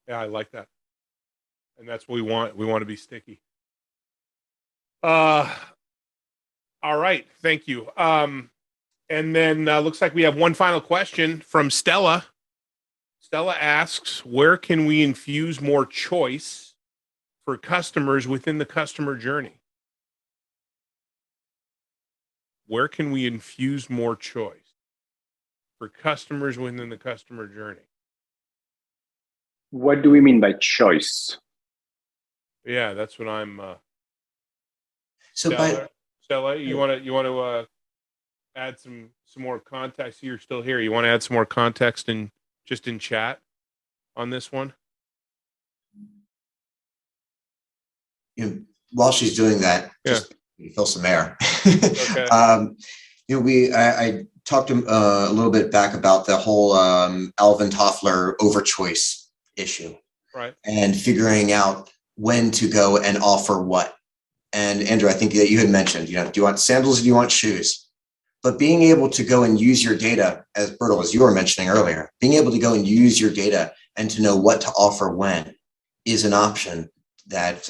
Yeah, I like that. And that's what we want. We want to be sticky. All right. Thank you. And then looks like we have one final question from Stella. Stella asks, where can we infuse more choice for customers within the customer journey? Where can we infuse more choice for customers within the customer journey? What do we mean by choice? Yeah, that's what I'm. So, Stella, you want to add some more context? You're still here. You want to add some more context in chat on this one? While she's doing that, just fill some air. Okay. I talked a little bit back about the whole Alvin Toffler overchoice issue, right? And figuring out when to go and offer what. And Andrew, I think that you had mentioned, do you want sandals or do you want shoes? But being able to go and use your data, as Bertil, as you were mentioning earlier, being able to go and use your data and to know what to offer when is an option that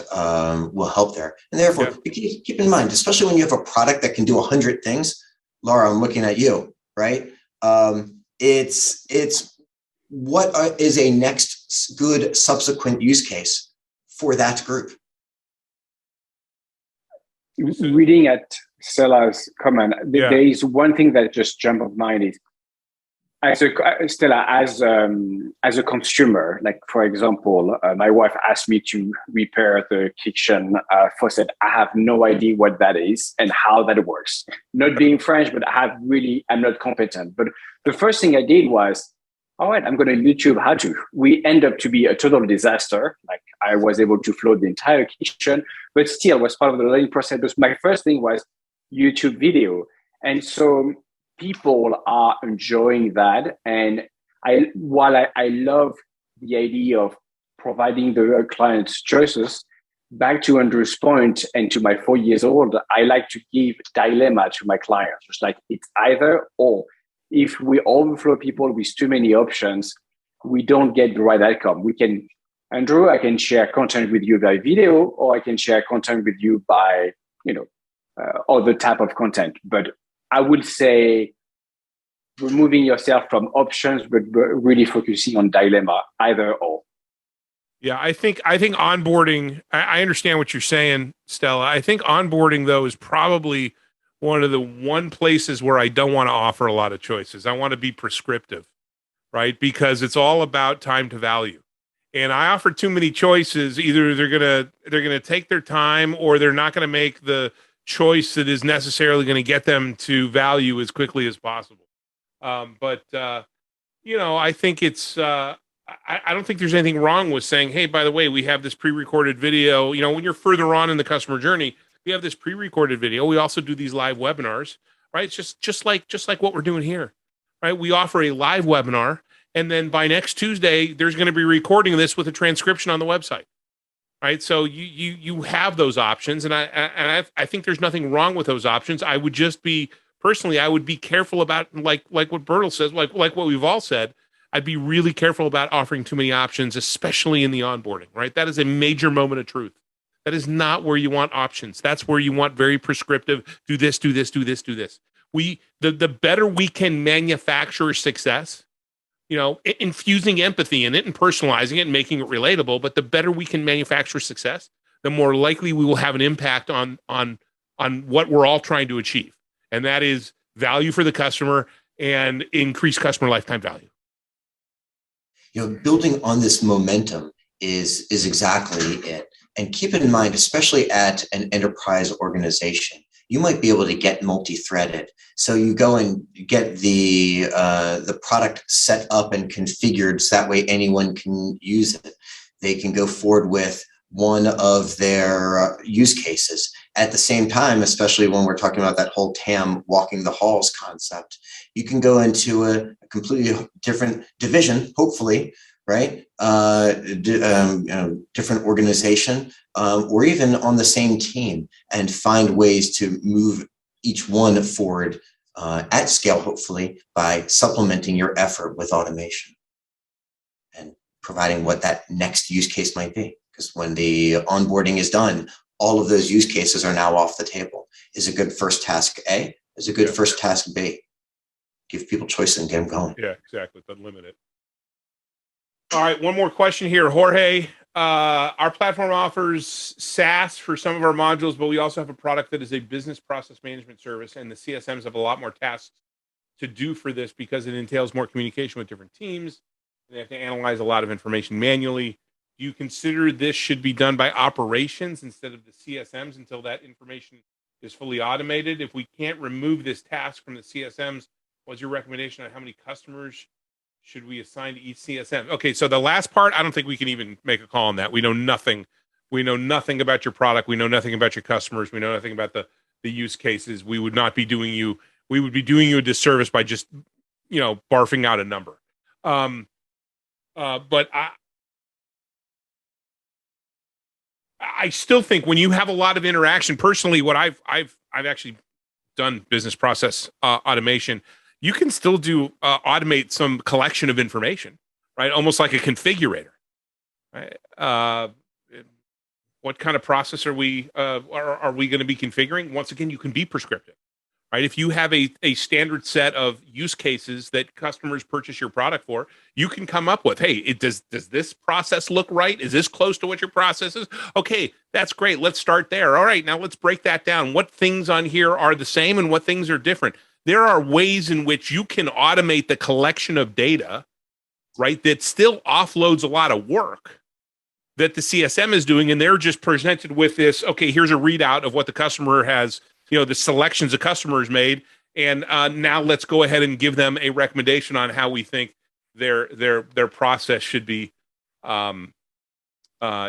will help there. And therefore, keep in mind, especially when you have a product that can do 100 things, Laura, I'm looking at you, right? It's what is a next good subsequent use case for that group? Reading at Stella's comment, there is one thing that just jumped on mind is Stella, as a consumer, like for example, my wife asked me to repair the kitchen faucet. I have no idea what that is and how that works. Not being French, but I'm not competent. But the first thing I did was, all right, I'm going to YouTube how to. We end up to be a total disaster. Like I was able to flood the entire kitchen, but still was part of the learning process. But my first thing was YouTube video, and so people are enjoying that. And while I love the idea of providing the client's choices, back to Andrew's point and to my 4 years old, I like to give dilemma to my clients. It's like it's either or. If we overflow people with too many options, we don't get the right outcome. Andrew, I can share content with you by video, or I can share content with you by, other type of content. But I would say removing yourself from options, but really focusing on dilemma, either or. Yeah, I think onboarding, I understand what you're saying, Stella. I think onboarding, though, is probably one of the places where I don't want to offer a lot of choices. I want to be prescriptive, right? Because it's all about time to value. And I offer too many choices. Either they're gonna take their time, or they're not going to make the choice that is necessarily going to get them to value as quickly as possible. But I think it's, I don't think there's anything wrong with saying, hey, by the way, we have this pre-recorded video. When you're further on in the customer journey, we have this pre-recorded video. We also do these live webinars, right? It's just like what we're doing here, right? We offer a live webinar, and then by next Tuesday, there's going to be recording of this with a transcription on the website, right? So you have those options, and I think there's nothing wrong with those options. I would just be personally, I would be careful about, like what Bertel says, like what we've all said. I'd be really careful about offering too many options, especially in the onboarding, right? That is a major moment of truth. That is not where you want options. That's where you want very prescriptive, do this, do this, do this, do this. The better we can manufacture success, infusing empathy in it and personalizing it and making it relatable, but the better we can manufacture success, the more likely we will have an impact on what we're all trying to achieve. And that is value for the customer and increase customer lifetime value. Building on this momentum is exactly it. And keep in mind, especially at an enterprise organization, you might be able to get multi-threaded. So you go and get the product set up and configured so that way anyone can use it. They can go forward with one of their use cases. At the same time, especially when we're talking about that whole TAM walking the halls concept, you can go into a completely different division, hopefully, right? Different organization, or even on the same team, and find ways to move each one forward at scale, hopefully, by supplementing your effort with automation and providing what that next use case might be. Because when the onboarding is done, all of those use cases are now off the table. Is a good first task A? Is a good first task B? Give people choice and get them going. Yeah, exactly. But limit it. All right, one more question here, Jorge. Our platform offers SaaS for some of our modules, but we also have a product that is a business process management service, and the CSMs have a lot more tasks to do for this because it entails more communication with different teams. They have to analyze a lot of information manually. Do you consider this should be done by operations instead of the CSMs until that information is fully automated? If we can't remove this task from the CSMs, what's your recommendation on how many customers should we assign to each CSM? Okay, so the last part, I don't think we can even make a call on that. We know nothing. We know nothing about your product. We know nothing about your customers. We know nothing about the use cases. We would be doing you a disservice by just, barfing out a number. But I still think when you have a lot of interaction, personally, what I've actually done business process automation. You can still automate some collection of information, right? Almost like a configurator, right? What kind of process are we going to be configuring? Once again, you can be prescriptive, right? If you have a standard set of use cases that customers purchase your product for, you can come up with, hey, does this process look right? Is this close to what your process is? Okay, that's great. Let's start there. All right, now let's break that down. What things on here are the same and what things are different? there are ways in which you can automate the collection of data, right, that still offloads a lot of work that the CSM is doing, and they're just presented with this, okay, here's a readout of what the customer has, the selections the customer's made, and now let's go ahead and give them a recommendation on how we think their process should be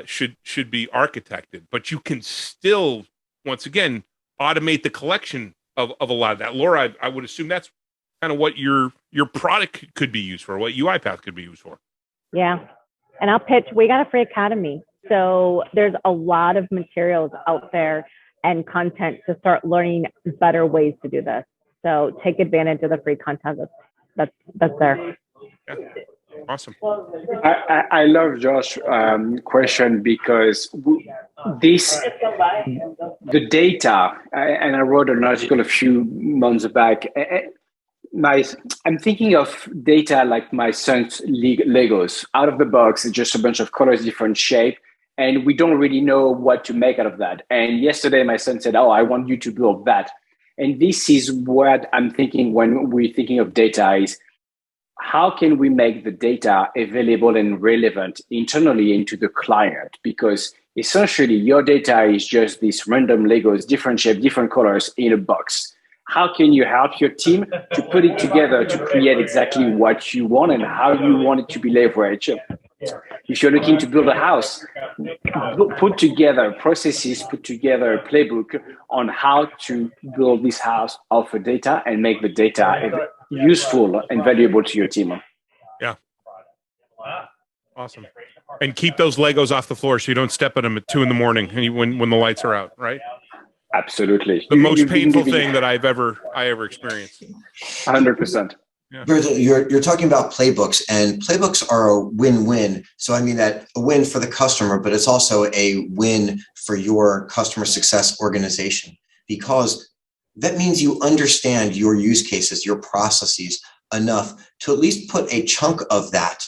should be architected. But you can still, once again, automate the collection of a lot of that. Laura, I would assume that's kind of what your product could be used for, what UiPath could be used for. Yeah. And I'll pitch, we got a free academy. So there's a lot of materials out there and content to start learning better ways to do this. So take advantage of the free content that's there. Yeah. Awesome. I love Josh's question because the data, and I wrote an article a few months back. I'm thinking of data like my son's Legos. Out of the box, it's just a bunch of colors, different shape, and we don't really know what to make out of that. And yesterday, my son said, "Oh, I want you to build that." And this is what I'm thinking when we're thinking of data is, how can we make the data available and relevant internally into the client? Because essentially your data is just these random Legos, different shape, different colors in a box. How can you help your team to put it together to create exactly what you want and how you want it to be leveraged? If you're looking to build a house, put together processes, put together a playbook on how to build this house off of data and make the data useful and valuable to your team. Yeah. Awesome. And keep those Legos off the floor so you don't step on them at 2 a.m. when the lights are out, right? Absolutely. The most painful thing that I ever experienced. 100%. Yeah. You're talking about playbooks, and playbooks are a win-win. So I mean that a win for the customer, but it's also a win for your customer success organization, because that means you understand your use cases, your processes enough to at least put a chunk of that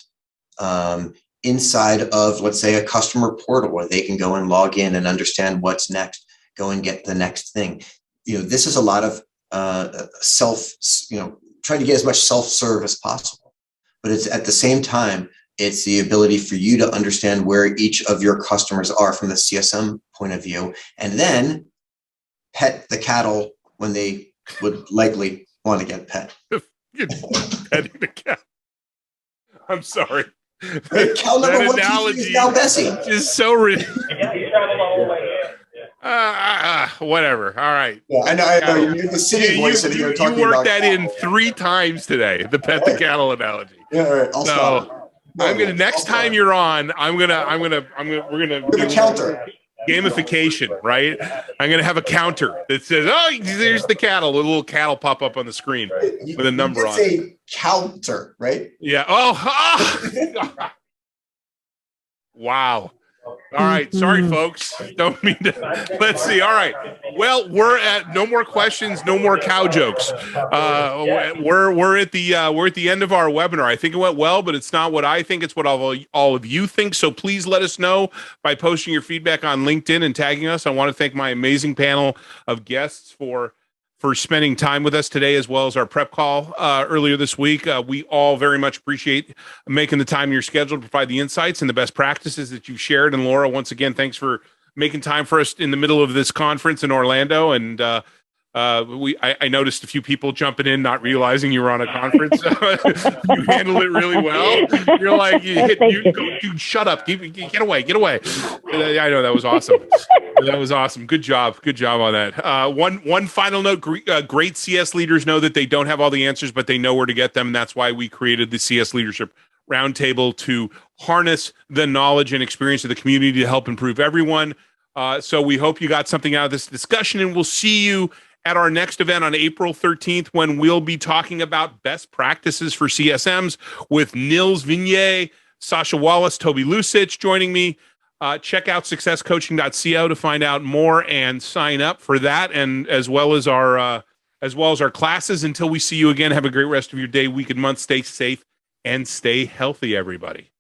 inside of, let's say, a customer portal where they can go and log in and understand what's next, go and get the next thing. This is a lot of trying to get as much self-serve as possible. But it's at the same time, it's the ability for you to understand where each of your customers are from the CSM point of view, and then pet the cattle when they would likely want to get pet. Petting the cow. I'm sorry. Cow number 1, 2, 3 is now Bessie. Is so ridiculous. Whatever. All right. Yeah, I know. You're the city voice, and you're talking about. You worked that in 3 times today. The pet the cattle analogy. Yeah, all right. I'll stop. I'm gonna next time you're on. We're gonna with a counter. Gamification, right? I'm gonna have a counter that says, "Oh, there's the cattle." A little cattle pop up on the screen with a number on it. It's a counter, right? Yeah. Oh. Wow. All right. Sorry, folks. Don't mean to. Let's see. All right. Well, we're at no more questions, no more cow jokes. We're at the end of our webinar. I think it went well, but it's not what I think. It's what all of you think. So please let us know by posting your feedback on LinkedIn and tagging us. I want to thank my amazing panel of guests for spending time with us today, as well as our prep call earlier this week. We all very much appreciate making the time in your schedule to provide the insights and the best practices that you've shared. And Laura, once again, thanks for making time for us in the middle of this conference in Orlando. And I noticed a few people jumping in, not realizing you were on a conference. You handled it really well. You're like, dude, shut up. Get away. I know, that was awesome. That was awesome. Good job on that. One final note, great CS leaders know that they don't have all the answers, but they know where to get them. And that's why we created the CS Leadership Roundtable, to harness the knowledge and experience of the community to help improve everyone. So we hope you got something out of this discussion, and we'll see you at our next event on April 13th, when we'll be talking about best practices for CSMs with Nils Vignier, Sasha Wallace, Toby Lusich joining me. Check out successcoaching.co to find out more and sign up for that, and as well as our classes. Until we see you again, have a great rest of your day, week, and month. Stay safe and stay healthy, everybody.